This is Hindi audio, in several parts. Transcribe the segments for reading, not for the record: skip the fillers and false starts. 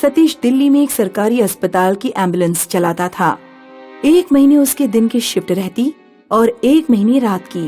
सतीश दिल्ली में एक सरकारी अस्पताल की एम्बुलेंस चलाता था। 1 महीने उसके दिन की शिफ्ट रहती और 1 महीने रात की।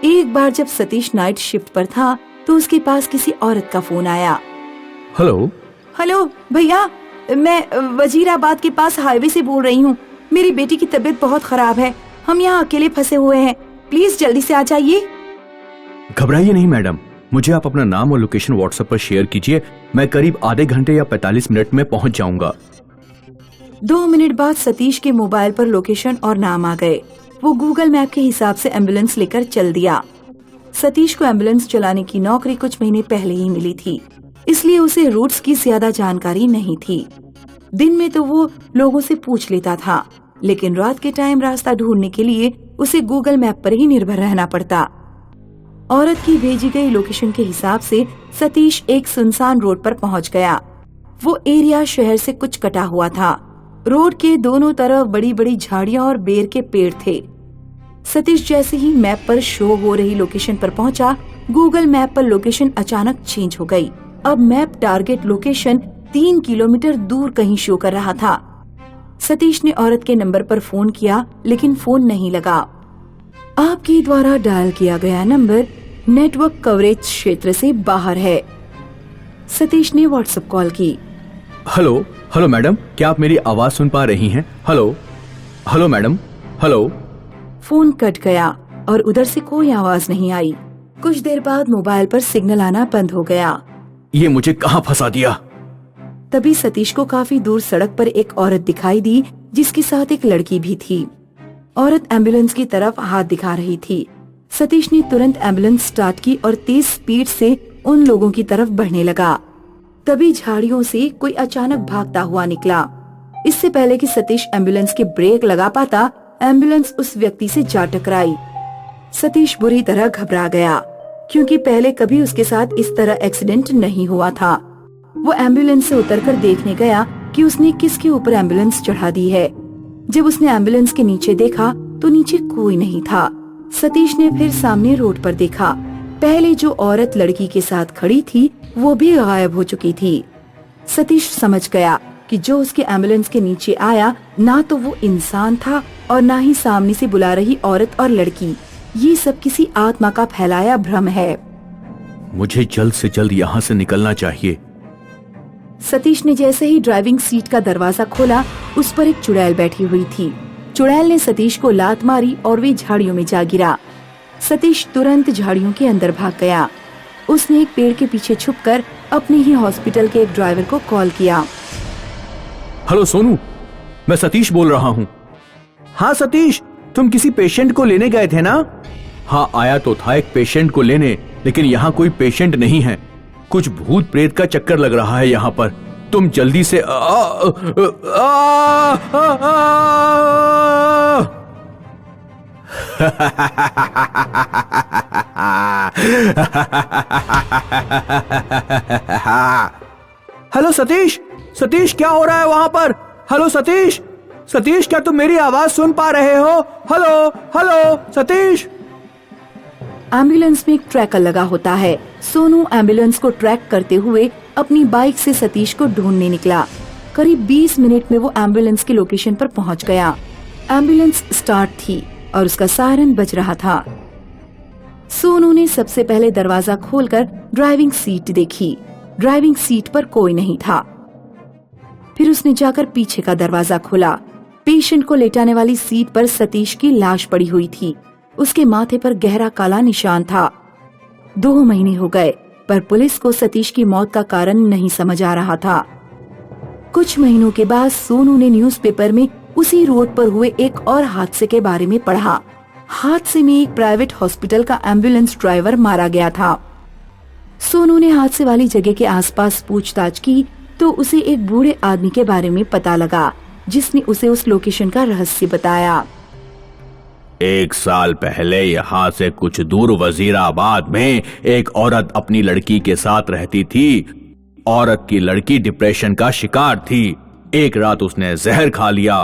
एक बार जब सतीश नाइट शिफ्ट पर था तो उसके पास किसी औरत का फोन आया। हेलो भैया, मैं वजीराबाद के पास हाईवे से बोल रही हूँ। मेरी बेटी की तबीयत बहुत खराब है। हम यहाँ अकेले फंसे हुए हैं। प्लीज जल्दी से आ जाइए। घबराइए नहीं मैडम, मुझे आप अपना नाम और लोकेशन व्हाट्सएप पर शेयर कीजिए। मैं करीब आधे घंटे या 45 मिनट में पहुँच जाऊंगा। 2 मिनट बाद सतीश के मोबाइल पर लोकेशन और नाम आ गए। वो गूगल मैप के हिसाब से एम्बुलेंस लेकर चल दिया। सतीश को एम्बुलेंस चलाने की नौकरी कुछ महीने पहले ही मिली थी, इसलिए उसे रूट्स की ज्यादा जानकारी नहीं थी। दिन में तो वो लोगों से पूछ लेता था, लेकिन रात के टाइम रास्ता ढूंढने के लिए उसे गूगल मैप पर ही निर्भर रहना पड़ता। औरत की भेजी गई लोकेशन के हिसाब से सतीश एक सुनसान रोड पर पहुंच गया। वो एरिया शहर से कुछ कटा हुआ था। रोड के दोनों तरफ बड़ी बड़ी झाड़ियां और बेर के पेड़ थे। सतीश जैसे ही मैप पर शो हो रही लोकेशन पर पहुंचा, गूगल मैप पर लोकेशन अचानक चेंज हो गई। अब मैप टारगेट लोकेशन 3 किलोमीटर दूर कहीं शो कर रहा था। सतीश ने औरत के नंबर पर फोन किया, लेकिन फोन नहीं लगा। आपके द्वारा डायल किया गया नंबर नेटवर्क कवरेज क्षेत्र से बाहर है। सतीश ने व्हाट्सएप कॉल की। हेलो मैडम, क्या आप मेरी आवाज सुन पा रही हैं? Hello madam, hello. Phone cut गया और उधर से कोई आवाज नहीं आई। कुछ देर बाद मोबाइल पर सिग्नल आना बंद हो गया। ये मुझे कहाँ फंसा दिया? तभी सतीश को काफी दूर सड़क पर एक औरत दिखाई दी, जिसके साथ एक लड़की भी थी। औरत एम्बुलेंस की तरफ हाथ दिखा रही थी। सतीश ने तुरंत एम्बुलेंस स्टार्ट की और तेज स्पीड से उन लोगों की तरफ बढ़ने लगा। तभी झाड़ियों से कोई अचानक भागता हुआ निकला। इससे पहले कि सतीश एम्बुलेंस के ब्रेक लगा पाता, एम्बुलेंस उस व्यक्ति से जा टकराई। सतीश बुरी तरह घबरा गया, क्योंकि पहले कभी उसके साथ इस तरह एक्सीडेंट नहीं हुआ था। वो एम्बुलेंस से उतरकर देखने गया कि उसने किसके ऊपर एम्बुलेंस चढ़ा दी है। जब उसने एम्बुलेंस के नीचे देखा तो नीचे कोई नहीं था। सतीश ने फिर सामने रोड पर देखा। पहले जो औरत लड़की के साथ खड़ी थी वो भी गायब हो चुकी थी। सतीश समझ गया कि जो उसके एम्बुलेंस के नीचे आया ना तो वो इंसान था और ना ही सामने से बुला रही औरत और लड़की। ये सब किसी आत्मा का फैलाया भ्रम है। मुझे जल्द से जल्द यहाँ से निकलना चाहिए। सतीश ने जैसे ही ड्राइविंग सीट का दरवाजा खोला, उस पर एक चुड़ैल बैठी हुई थी। चुड़ैल ने सतीश को लात मारी और वे झाड़ियों में जा गिरा। सतीश तुरंत झाड़ियों के अंदर भाग गया। उसने एक पेड़ के पीछे छुपकर अपने ही हॉस्पिटल के एक ड्राइवर को कॉल किया। हेलो सोनू, मैं सतीश बोल रहा हूँ। हाँ सतीश, तुम किसी पेशेंट को लेने गए थे ना? हाँ, आया तो था एक पेशेंट को लेने, लेकिन यहाँ कोई पेशेंट नहीं है। कुछ भूत प्रेत का चक्कर लग रहा है यहाँ पर। तुम जल्दी से हेलो सतीश, क्या हो रहा है वहां पर? हेलो सतीश, क्या तुम मेरी आवाज सुन पा रहे हो? हेलो सतीश। एम्बुलेंस में एक ट्रैकर लगा होता है। सोनू एम्बुलेंस को ट्रैक करते हुए अपनी बाइक से सतीश को ढूंढने निकला। करीब 20 मिनट में वो एम्बुलेंस की लोकेशन पर पहुंच गया। एम्बुलेंस स्टार्ट थी और उसका सायरन बज रहा था। सोनू ने सबसे पहले दरवाजा खोलकर ड्राइविंग सीट देखी। ड्राइविंग सीट पर कोई नहीं था। फिर उसने जाकर पीछे का दरवाजा खोला। पेशेंट को लेटाने वाली सीट पर सतीश की लाश पड़ी हुई थी। उसके माथे पर गहरा काला निशान था। 2 महीने हो गए, पर पुलिस को सतीश की मौत का कारण नहीं समझ आ रहा था। कुछ महीनों के बाद सोनू ने न्यूज़पेपर में उसी रोड पर हुए एक और हादसे के बारे में पढ़ा। हादसे में एक प्राइवेट हॉस्पिटल का एम्बुलेंस ड्राइवर मारा गया था। सोनू ने हादसे वाली जगह के आसपास पूछताछ की तो उसे एक बूढ़े आदमी के बारे में पता लगा, जिसने उसे उस लोकेशन का रहस्य बताया। 1 साल पहले यहाँ से कुछ दूर वजीराबाद में एक औरत अपनी लड़की के साथ रहती थी। औरत की लड़की डिप्रेशन का शिकार थी। एक रात उसने जहर खा लिया।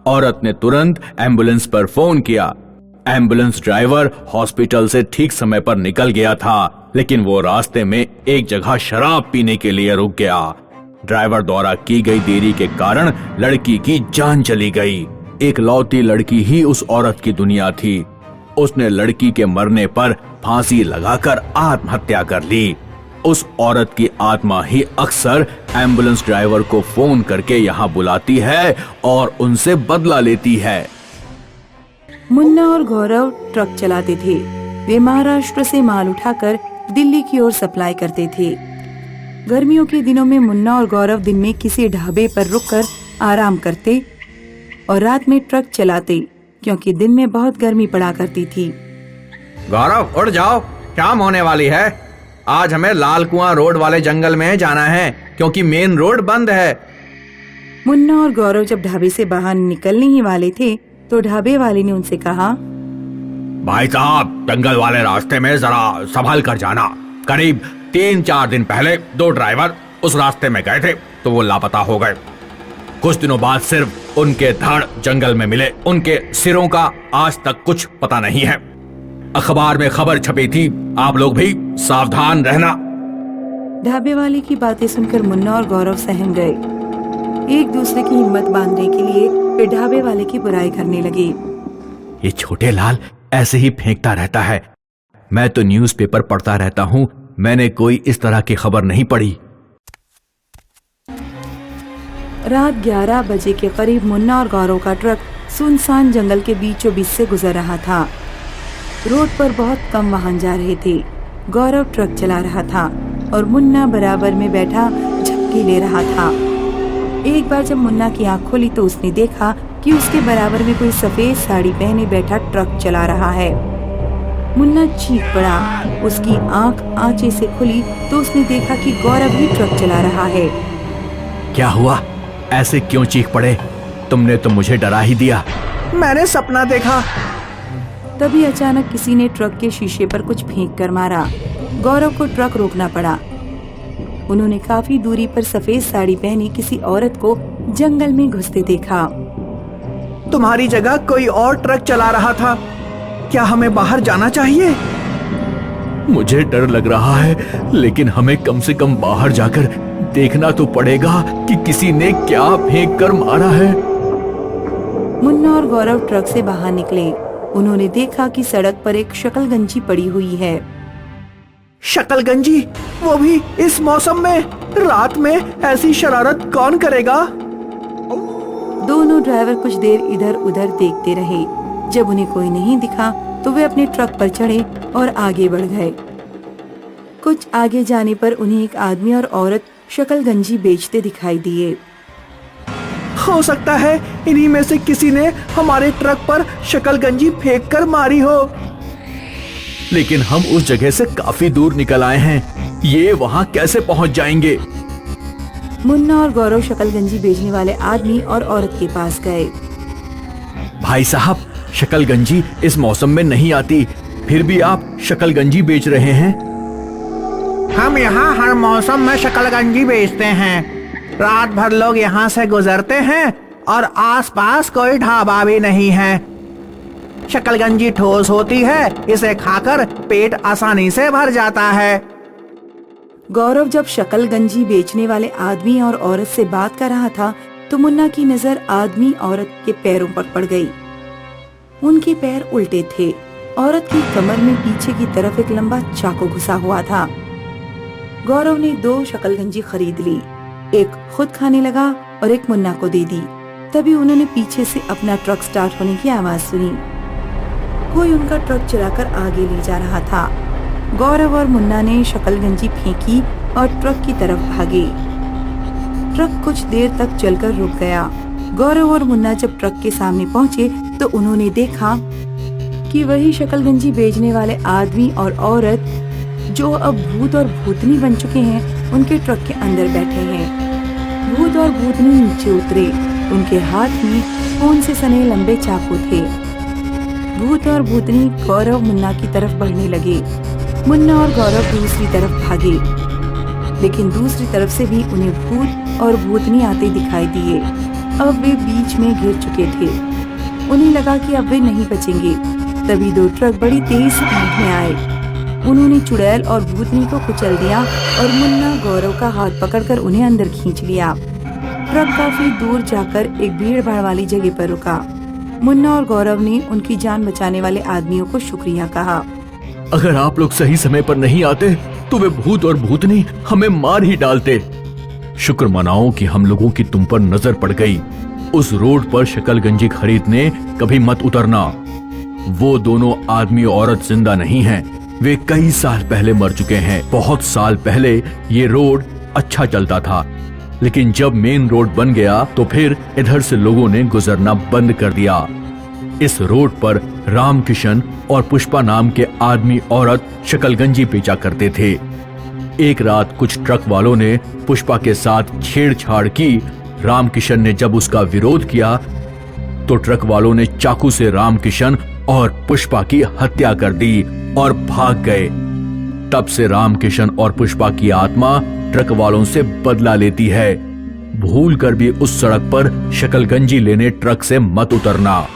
औरत ने तुरंत एम्बुलेंस पर फोन किया। एम्बुलेंस ड्राइवर हॉस्पिटल से ठीक समय पर निकल गया था, लेकिन वो रास्ते में एक जगह शराब पीने के लिए रुक गया। ड्राइवर द्वारा की गई देरी के कारण लड़की की जान चली गई। एक लौती लड़की ही उस औरत की दुनिया थी। उसने लड़की के मरने पर फांसी लगाकर आत्महत्या कर ली। उस औरत की आत्मा ही अक्सर एम्बुलेंस ड्राइवर को फोन करके यहाँ बुलाती है और उनसे बदला लेती है। मुन्ना और गौरव ट्रक चलाते थे। वे महाराष्ट्र से माल उठाकर दिल्ली की ओर सप्लाई करते थे। गर्मियों के दिनों में मुन्ना और गौरव दिन में किसी ढाबे पर रुककर आराम करते और रात में ट्रक चलाते, क्योंकि दिन में बहुत गर्मी पड़ा करती थी। गौरव उठ जाओ, शाम होने वाली है। आज हमें लाल कुआं रोड वाले जंगल में जाना है क्योंकि मेन रोड बंद है। मुन्ना और गौरव जब ढाबे से बाहर निकलने ही वाले थे तो ढाबे वाले ने उनसे कहा, भाई साहब, जंगल वाले रास्ते में जरा संभल कर जाना। करीब 3-4 दिन पहले 2 ड्राइवर उस रास्ते में गए थे तो वो लापता हो गए। कुछ दिनों बाद सिर्फ उनके धड़ जंगल में मिले। उनके सिरों का आज तक कुछ पता नहीं है। अखबार में खबर छपी थी, आप लोग भी सावधान रहना। ढाबे वाले की बातें सुनकर मुन्ना और गौरव सहम गए। एक दूसरे की हिम्मत बांधने के लिए वे ढाबे वाले की बुराई करने लगे। ये छोटे लाल ऐसे ही फेंकता रहता है। मैं तो न्यूज़पेपर पढ़ता रहता हूँ, मैंने कोई इस तरह की खबर नहीं पढ़ी। रात 11 बजे के करीब मुन्ना और गौरव का ट्रक सुनसान जंगल के बीचों बीच से गुजर रहा था। रोड पर बहुत कम वाहन जा रहे थे। गौरव ट्रक चला रहा था और मुन्ना बराबर में बैठा झपकी ले रहा था। एक बार जब मुन्ना की आंख खुली तो उसने देखा कि उसके बराबर में कोई सफेद साड़ी पहने बैठा ट्रक चला रहा है। मुन्ना चीख पड़ा। उसकी आंख आंचे से खुली तो उसने देखा कि गौरव ही ट्रक चला रहा है। क्या हुआ? ऐसे क्यों चीख पड़े? तुमने तो मुझे डरा ही दिया। मैंने सपना देखा। तभी अचानक किसी ने ट्रक के शीशे पर कुछ फेंक कर मारा। गौरव को ट्रक रोकना पड़ा। उन्होंने काफी दूरी पर सफेद साड़ी पहनी किसी औरत को जंगल में घुसते देखा। तुम्हारी जगह कोई और ट्रक चला रहा था। क्या हमें बाहर जाना चाहिए? मुझे डर लग रहा है, लेकिन हमें कम से कम बाहर जाकर देखना तो पड़ेगा कि किसी ने क्या फेंक कर मारा है। मुन्ना और गौरव ट्रक से बाहर निकले। उन्होंने देखा कि सड़क पर एक शकलगंजी पड़ी हुई है। शकलगंजी? वो भी इस मौसम में? रात में ऐसी शरारत कौन करेगा? दोनों ड्राइवर कुछ देर इधर उधर देखते रहे। जब उन्हें कोई नहीं दिखा तो वे अपने ट्रक पर चढ़े और आगे बढ़ गए। कुछ आगे जाने पर उन्हें एक आदमी और औरत शकलगंजी बेचते दिखाई दिए। हो सकता है इन्हीं में से किसी ने हमारे ट्रक पर शकलगंजी फेंक कर मारी हो। लेकिन हम उस जगह से काफी दूर निकल आए हैं, ये वहाँ कैसे पहुँच जाएंगे? मुन्ना और गौरव शकलगंजी बेचने वाले आदमी और औरत के पास गए। भाई साहब, शकलगंजी इस मौसम में नहीं आती, फिर भी आप शकलगंजी बेच रहे हैं? हम यहाँ हर मौसम में शकलगंजी बेचते हैं। रात भर लोग यहाँ से गुजरते हैं और आसपास कोई ढाबा भी नहीं है। शकलगंजी ठोस होती है, इसे खाकर पेट आसानी से भर जाता है। गौरव जब शकलगंजी बेचने वाले आदमी और औरत से बात कर रहा था तो मुन्ना की नजर आदमी औरत के पैरों पर पड़ गई। उनके पैर उल्टे थे। औरत की कमर में पीछे की तरफ एक लंबा चाकू घुसा हुआ था। गौरव ने 2 शकलगंजी खरीद ली। एक खुद खाने लगा और एक मुन्ना को दे दी। तभी उन्होंने पीछे से अपना ट्रक स्टार्ट होने की आवाज सुनी। कोई उनका ट्रक चलाकर आगे ले जा रहा था। गौरव और मुन्ना ने शकलगंजी फेंकी और ट्रक की तरफ भागे। ट्रक कुछ देर तक चलकर रुक गया। गौरव और मुन्ना जब ट्रक के सामने पहुंचे तो उन्होंने देखा कि वही शकलगंजी बेचने वाले आदमी और औरत, जो अब भूत और भूतनी बन चुके हैं, उनके ट्रक के अंदर बैठे हैं। भूत और भूतनी नीचे उतरे। उनके हाथ में खून से सने लंबे चाकू थे। भूत और भूतनी गौरव मुन्ना की तरफ बढ़ने लगे। मुन्ना और गौरव दूसरी तरफ भागे, लेकिन दूसरी तरफ से भी उन्हें भूत और भूतनी आते दिखाई दिए। अब वे बीच में घिर चुके थे। उन्हें लगा कि अब वे नहीं बचेंगे। तभी 2 ट्रक बड़ी तेज स्पीड में आए। उन्होंने चुड़ैल और भूतनी को कुचल दिया और मुन्ना गौरव का हाथ पकड़कर उन्हें अंदर खींच लिया। ट्रक काफी दूर जाकर एक भीड़ भाड़ वाली जगह पर रुका। मुन्ना और गौरव ने उनकी जान बचाने वाले आदमियों को शुक्रिया कहा। अगर आप लोग सही समय पर नहीं आते तो वे भूत और भूतनी हमें मार ही डालते। शुक्र मनाओ कि हम लोगों की तुम पर नजर पड़ गई। उस रोड पर शकलगंजी खरीदने कभी मत उतरना। वो दोनों आदमी औरत जिंदा नहीं हैं। वे कई साल पहले मर चुके हैं। बहुत साल पहले ये रोड अच्छा चलता था, लेकिन जब मेन रोड बन गया तो फिर इधर से लोगों ने गुजरना बंद कर दिया। इस रोड पर रामकिशन और पुष्पा नाम के आदमी औरत शकलगंजी बेचा करते थे। एक रात कुछ ट्रक वालों ने पुष्पा के साथ छेड़छाड़ की। रामकिशन ने जब उसका विरोध किया तो ट्रक वालों ने चाकू से रामकिशन और पुष्पा की हत्या कर दी और भाग गए। तब से रामकिशन और पुष्पा की आत्मा ट्रक वालों से बदला लेती है। भूल कर भी उस सड़क पर शकलगंजी लेने ट्रक से मत उतरना।